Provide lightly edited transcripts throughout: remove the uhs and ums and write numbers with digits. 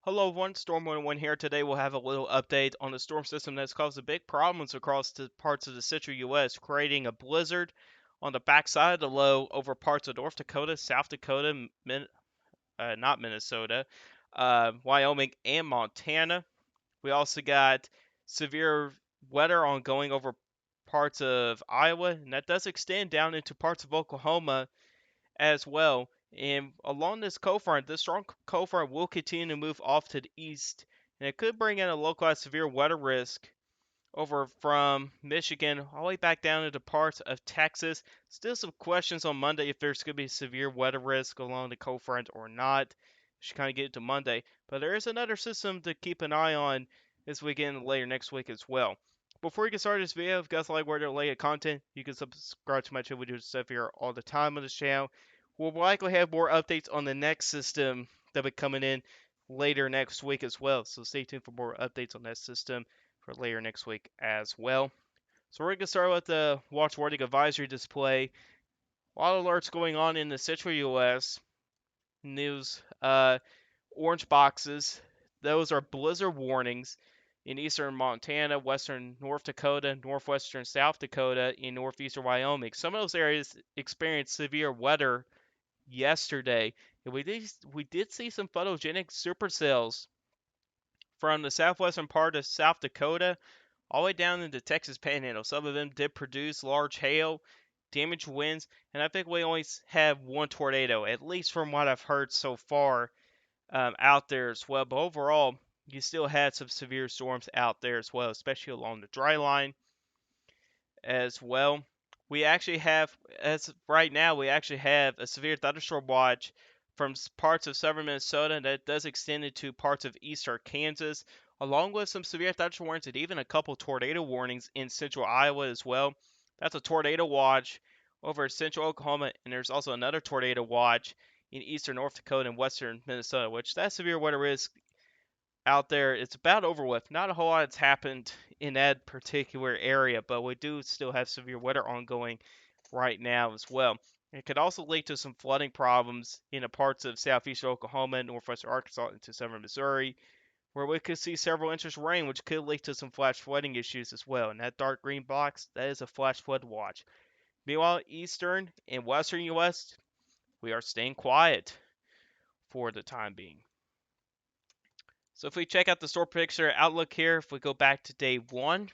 Hello everyone, Storm 101 here. Today we'll have a little update on the storm system that's caused big problems across the parts of the central U.S., creating a blizzard on the backside of the low over parts of North Dakota, South Dakota, not Minnesota, Wyoming, and Montana. We also got severe weather ongoing over parts of Iowa, and that does extend down into parts of Oklahoma as well. And along this cold front, this strong cold front will continue to move off to the east, and it could bring in a localized severe weather risk over from Michigan all the way back down into parts of Texas. Still some questions on Monday if there's going to be severe weather risk along the cold front or not. Should kind of get into Monday, but there is another system to keep an eye on this weekend and later next week as well. Before we get started this video, if you guys like weather related content, you can subscribe to my channel. We do stuff here all the time on this channel. We'll likely have more updates on the next system that'll be coming in later next week as well. So stay tuned for more updates on that system for later next week as well. So we're going to start with the watch warning advisory display. A lot of alerts going on in the central U.S. News. Orange boxes. Those are blizzard warnings in eastern Montana, western North Dakota, northwestern South Dakota, and northeastern Wyoming. Some of those areas experienced severe weather yesterday, and we did see some photogenic supercells from the southwestern part of South Dakota all the way down into Texas Panhandle. Some of them did produce large hail, damaged winds, and I think we only have one tornado, at least from what I've heard so far, out there as well. But overall, you still had some severe storms out there as well, especially along the dry line as well. We actually have, as right now, we actually have a severe thunderstorm watch from parts of southern Minnesota that does extend into parts of eastern Kansas, along with some severe thunderstorm warnings and even a couple tornado warnings in central Iowa as well. That's a tornado watch over central Oklahoma, and there's also another tornado watch in eastern North Dakota and western Minnesota, which that severe weather risk out there, it's about over with. Not a whole lot has happened in that particular area, but we do still have severe weather ongoing right now as well. It could also lead to some flooding problems in the parts of southeastern Oklahoma, northwestern Arkansas, into southern Missouri, where we could see several inches of rain, which could lead to some flash flooding issues as well. And that dark green box, that is a flash flood watch. Meanwhile, eastern and western U.S., we are staying quiet for the time being. So if we check out the store picture outlook here, if we go back to day one,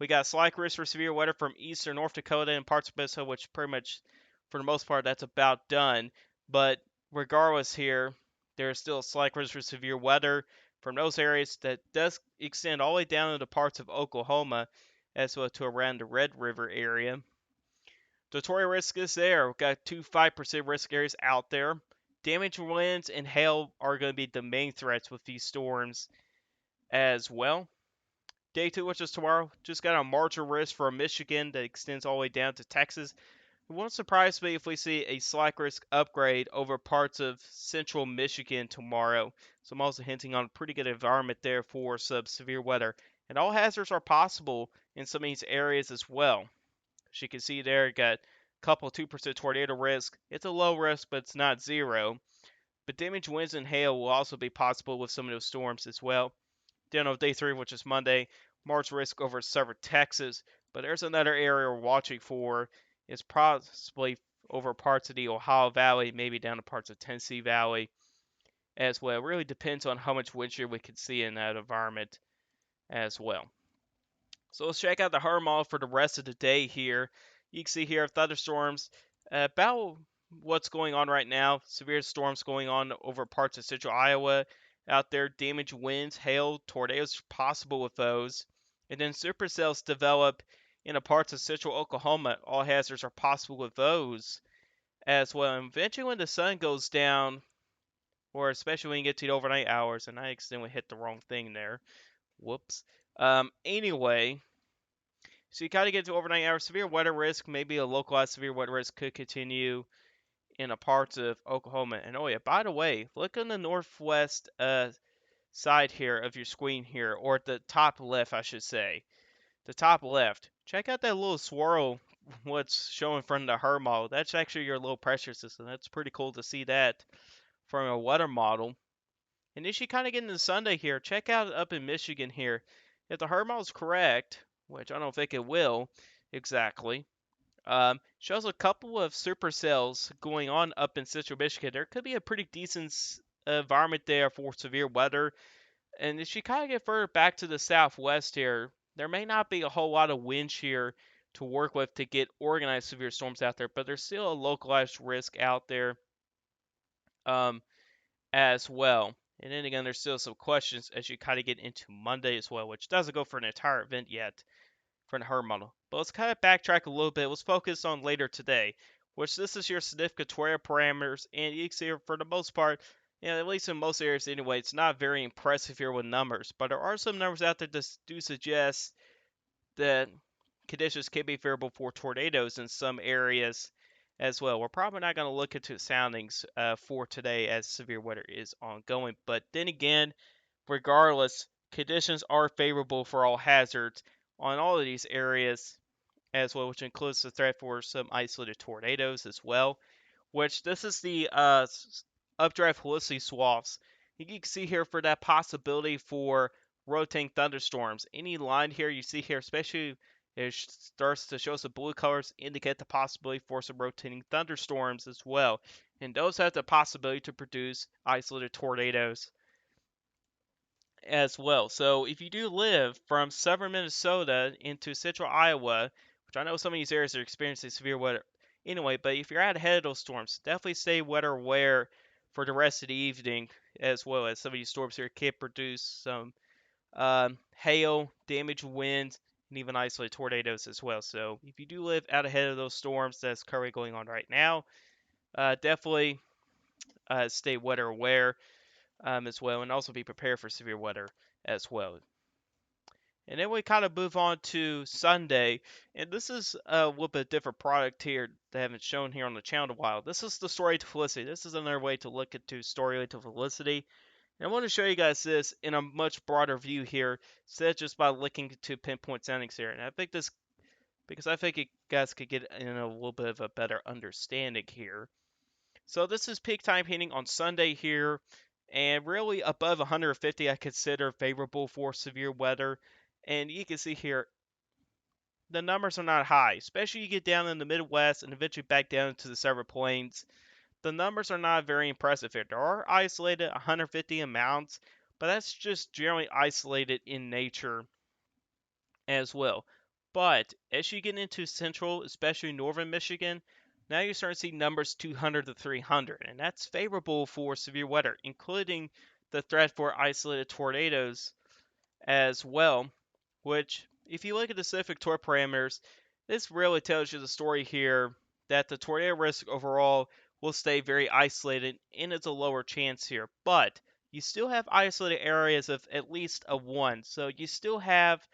we got slight risk for severe weather from eastern North Dakota and parts of Minnesota, which pretty much, for the most part, that's about done. But regardless here, there is still a slight risk for severe weather from those areas that does extend all the way down into parts of Oklahoma, as well to around the Red River area. The Tornado risk is there. We've got two 5% risk areas out there. Damage winds and hail are going to be the main threats with these storms as well. Day 2, which is tomorrow, just got a marginal risk for Michigan that extends all the way down to Texas. It won't surprise me if we see a slight risk upgrade over parts of central Michigan tomorrow. So I'm also hinting on a pretty good environment there for some severe weather. And all hazards are possible in some of these areas as well. As you can see there, got a couple 2% tornado risk. It's a low risk, but it's not zero. But damage winds and hail will also be possible with some of those storms as well. Then on day 3, which is Monday, March risk over southern Texas. But there's another area we're watching for. It's possibly over parts of the Ohio Valley, maybe down to parts of Tennessee Valley as well. It really depends on how much wind shear we can see in that environment as well. So let's check out the HRRR model for the rest of the day here. You can see here thunderstorms about what's going on right now. Severe storms going on over parts of central Iowa out there. Damaged winds, hail, tornadoes possible with those. And then supercells develop in the parts of central Oklahoma. All hazards are possible with those as well. And eventually when the sun goes down, or especially when you get to the overnight hours, and I accidentally hit the wrong thing there. Whoops. Anyway, so you kind of get to overnight hours. Severe weather risk, maybe a localized severe weather risk could continue in a parts of Oklahoma. And oh yeah, by the way, look on the northwest side here of your screen here, or at the top left, I should say. The top left. Check out that little swirl, what's showing from the HRRR model. That's actually your low pressure system. That's pretty cool to see that from a weather model. And as you kind of get into Sunday here, check out up in Michigan here. If the herd model's correct, which I don't think it will exactly, shows a couple of supercells going on up in Central Michigan. There could be a pretty decent environment there for severe weather. And as you kind of get further back to the southwest here, there may not be a whole lot of wind shear to work with to get organized severe storms out there, but there's still a localized risk out there um, as well. And then again, there's still some questions as you kind of get into Monday as well, which doesn't go for an entire event yet for the herd model. But let's kind of backtrack a little bit. Let's focus on later today, which this is your significant tornado parameters, and you can see for the most part, at least in most areas anyway, it's not very impressive here with numbers. But there are some numbers out there that do suggest that conditions can be favorable for tornadoes in some areas as well. We're probably not going to look into soundings for today as severe weather is ongoing. But then again, regardless, conditions are favorable for all hazards on all of these areas as well, which includes the threat for some isolated tornadoes as well. Which this is the updraft helicity swaths. You can see here for that possibility for rotating thunderstorms. Any line here you see here, especially it starts to show some blue colors, indicate the possibility for some rotating thunderstorms as well. And those have the possibility to produce isolated tornadoes as well. So if you do live from southern Minnesota into central Iowa, which I know some of these areas are experiencing severe weather anyway, but if you're out ahead of those storms, definitely stay weather aware for the rest of the evening, as well as some of these storms here can produce some hail, damaged winds, and even isolated tornadoes as well. So if you do live out ahead of those storms that's currently going on right now, definitely stay weather aware as well, and also be prepared for severe weather as well. And then we kind of move on to Sunday, and this is a little bit different product here that I haven't shown here on the channel in a while. This is the story to Felicity. This is another way to look into story to Felicity. And I want to show you guys this in a much broader view here, instead of just by looking to pinpoint soundings here. And I think this, because I think you guys could get in a little bit of a better understanding here. So this is peak time heating on Sunday here, and really above 150 I consider favorable for severe weather. And you can see here, the numbers are not high, especially you get down in the Midwest and eventually back down into the Severn Plains. The numbers are not very impressive here. There are isolated 150 amounts, but that's just generally isolated in nature as well. But as you get into central, especially northern Michigan, now you're starting to see numbers 200 to 300, and that's favorable for severe weather, including the threat for isolated tornadoes as well, which, if you look at the specific torque parameters, this really tells you the story here that the tornado risk overall will stay very isolated and it's a lower chance here. But you still have isolated areas of at least a 1. So you still have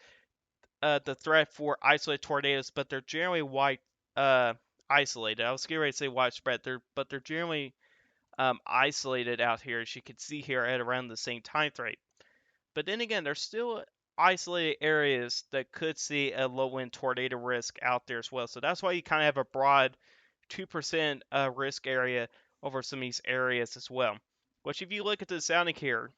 the threat for isolated tornadoes, but they're generally isolated. I was getting ready to say widespread, but they're generally isolated out here, as you can see here at around the same time frame. But then again, there's still isolated areas that could see a low wind tornado risk out there as well. So that's why you kind of have a broad 2% risk area over some of these areas as well. Which, if you look at the sounding here,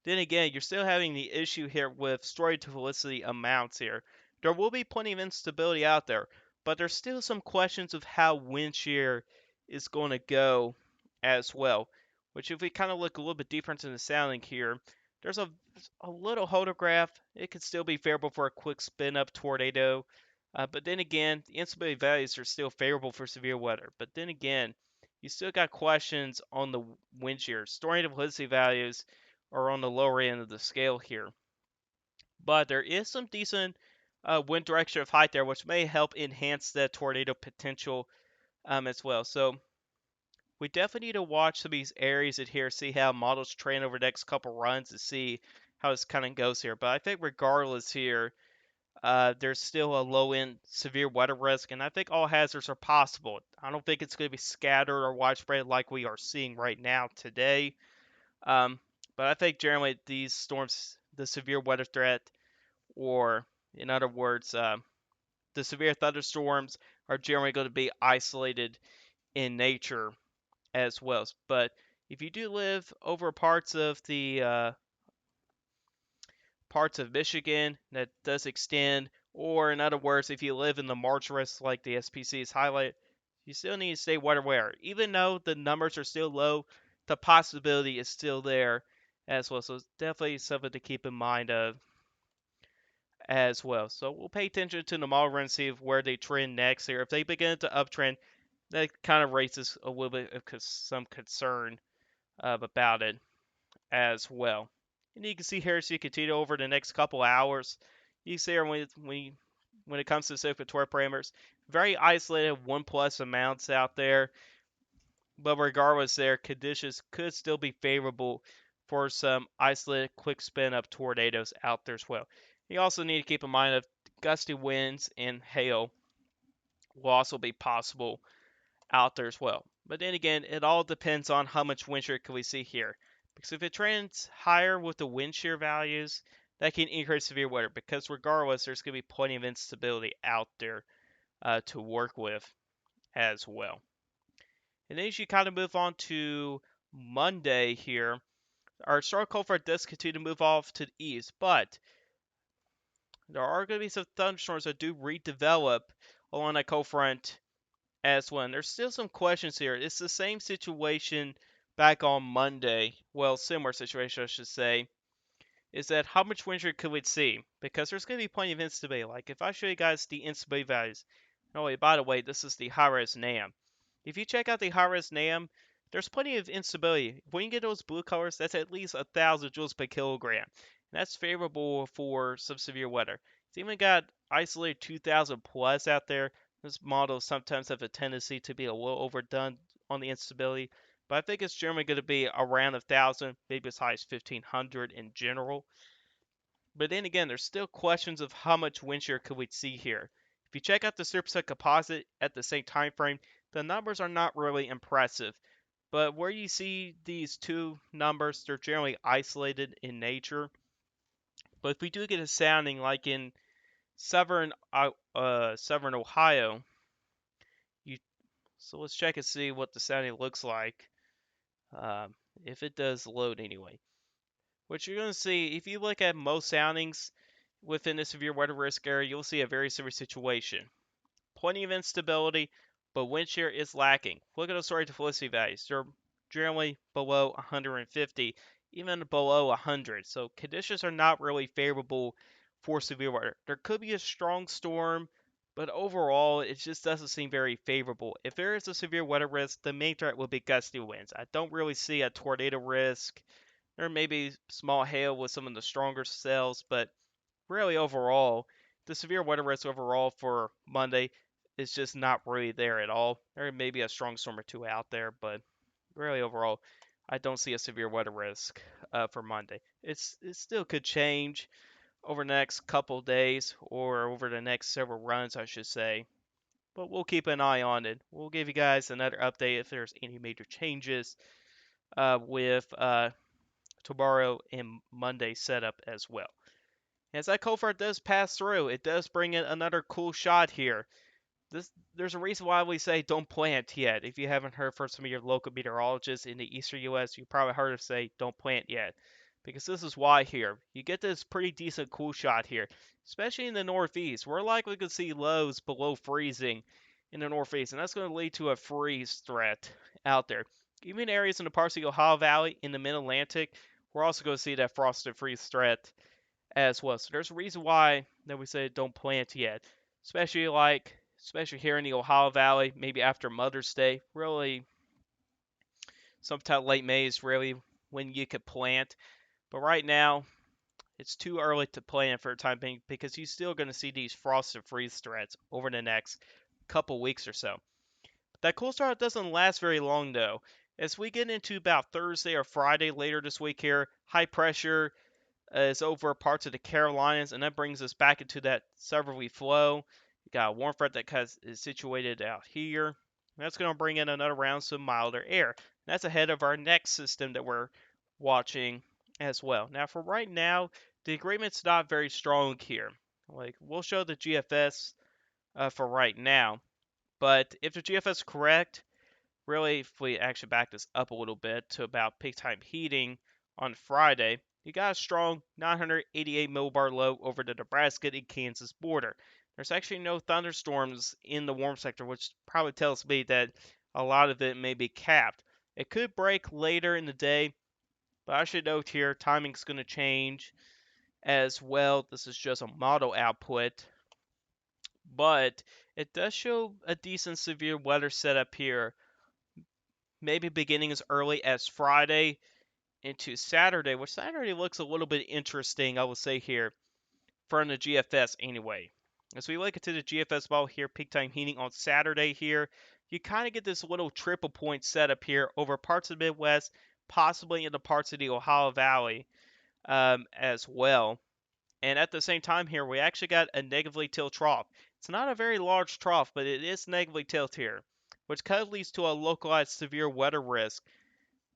then again, you're still having the issue here with story to Felicity amounts here. There will be plenty of instability out there, but there's still some questions of how wind shear is going to go as well. Which, if we kind of look a little bit deeper into the sounding here, there's a little hodograph. It could still be favorable for a quick spin up tornado. But then again, the instability values are still favorable for severe weather. But then again, you still got questions on the wind shear. Story to Felicity values are on the lower end of the scale here. But there is some decent wind direction of height there, which may help enhance the tornado potential as well. So we definitely need to watch some of these areas in here, see how models train over the next couple runs to see how this kind of goes here. But I think regardless here, there's still a low end severe weather risk, and I think all hazards are possible. I don't think it's going to be scattered or widespread like we are seeing right now today. Um, but I think generally these storms, the severe weather threat, or in other words, the severe thunderstorms are generally going to be isolated in nature as well. But If you do live over parts of Michigan, that does extend, or in other words, if you live in the marsh risks like the SPC is highlighted, you still need to stay water aware. Even though the numbers are still low, the possibility is still there as well. So it's definitely something to keep in mind of as well. So we'll pay attention to the model run and see where they trend next here. If they begin to uptrend, that kind of raises a little bit of some concern about it as well. And you can see here as you continue over the next couple hours, you can see here when it comes to circulatory parameters, very isolated 1+ amounts out there. But regardless, their conditions could still be favorable for some isolated quick spin up tornadoes out there as well. You also need to keep in mind that gusty winds and hail will also be possible out there as well. But then again, it all depends on how much wind shear can we see here. Because if it trends higher with the wind shear values, that can increase severe weather. Because regardless, there's going to be plenty of instability out there to work with as well. And then as you kind of move on to Monday here, our strong cold front does continue to move off to the east, but there are going to be some thunderstorms that do redevelop along that cold front as well. And there's still some questions here. It's the same situation back on Monday. Well, similar situation, I should say. Is that how much wind shear could we see? Because there's going to be plenty of instability. Like if I show you guys the instability values. Oh, wait, by the way, this is the high-res NAM. If you check out the high-res NAM, there's plenty of instability. When you get those blue colors, that's at least 1,000 joules per kilogram. And that's favorable for some severe weather. It's even got isolated 2,000 plus out there. This model sometimes have a tendency to be a little overdone on the instability, but I think it's generally going to be around 1,000, maybe as high as 1,500 in general. But then again, there's still questions of how much wind shear could we see here. If you check out the superset composite at the same time frame, the numbers are not really impressive. But where you see these two numbers, they're generally isolated in nature. But if we do get a sounding like in southern Ohio, so let's check and see what the sounding looks like. If it does load anyway. What you're going to see, if you look at most soundings within the severe weather risk area, you'll see a very similar situation. Plenty of instability, but wind shear is lacking. Look at the story to felicity values. They're generally below 150, even below 100. So conditions are not really favorable for severe weather. There could be a strong storm, but overall, it just doesn't seem very favorable. If there is a severe weather risk, the main threat will be gusty winds. I don't really see a tornado risk. There may be small hail with some of the stronger cells, but really overall, the severe weather risk overall for Monday is just not really there at all. There may be a strong storm or two out there, but really overall, I don't see a severe weather risk for Monday. It still could change over the next couple days or over the next several runs, I should say. But we'll keep an eye on it. We'll give you guys another update if there's any major changes with tomorrow and Monday setup as well. As that cold front does pass through, it does bring in another cool shot here. There's a reason why we say don't plant yet. If you haven't heard from some of your local meteorologists in the eastern U.S., you probably heard us say don't plant yet. Because this is why here. You get this pretty decent cool shot here, especially in the northeast. We're likely to see lows below freezing in the northeast, and that's going to lead to a freeze threat out there. Even areas in the parts of the Ohio Valley in the mid-Atlantic, we're also going to see that frosted freeze threat as well. So there's a reason why that we say don't plant yet, especially here in the Ohio Valley, maybe after Mother's Day. Really, sometime late May is really when you could plant. But right now, it's too early to plant for the time being because you're still going to see these frost and freeze threats over the next couple weeks or so. But that cool start doesn't last very long though. As we get into about Thursday or Friday later this week here, high pressure is over parts of the Carolinas, and that brings us back into that southerly flow. You got a warm front that is situated out here. That's going to bring in another round some milder air. That's ahead of our next system that we're watching as well. Now, for right now, the agreement's not very strong here. Like, we'll show the GFS for right now, but if the GFS is correct, really, if we actually back this up a little bit to about peak time heating on Friday, you got a strong 988 millibar low over the Nebraska and Kansas border. There's actually no thunderstorms in the warm sector, which probably tells me that a lot of it may be capped. It could break later in the day, but I should note here timing's going to change as well. This is just a model output, but it does show a decent severe weather setup here. Maybe beginning as early as Friday into Saturday, which Saturday looks a little bit interesting, I will say here, from the GFS anyway. As we look into the GFS model here, peak time heating on Saturday here, you kind of get this little triple point setup here over parts of the Midwest, possibly into parts of the Ohio Valley as well. And at the same time here, we actually got a negatively tilted trough. It's not a very large trough, but it is negatively tilted here, which kind of leads to a localized severe weather risk.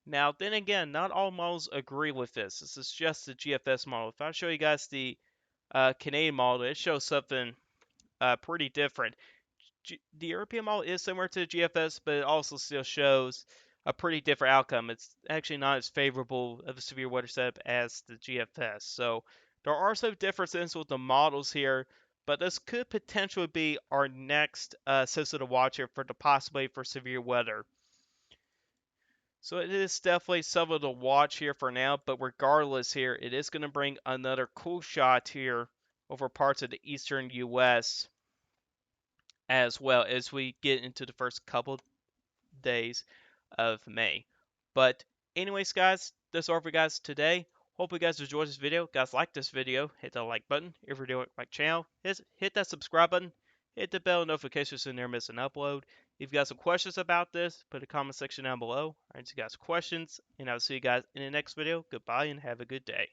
Now, then again, not all models agree with this. This is just the GFS model. If I show you guys the Canadian model, it shows something pretty different. The European model is similar to the GFS, but it also still shows a pretty different outcome. It's actually not as favorable of a severe weather setup as the GFS. So there are some differences with the models here, but this could potentially be our next system to watch here for the possibility for severe weather. So it is definitely something to watch here for now, but regardless here, it is going to bring another cool shot here over parts of the eastern U.S. as well as we get into the first couple days of May. But anyways, guys, that's all for you guys today. Hope you guys enjoyed this video. Guys, like this video, hit that like button. If you're new to my channel, hit that subscribe button. Hit the bell notifications so you never miss an upload. If you guys have questions about this, put a comment section down below. I answer you guys questions, and I'll see you guys in the next video. Goodbye and have a good day.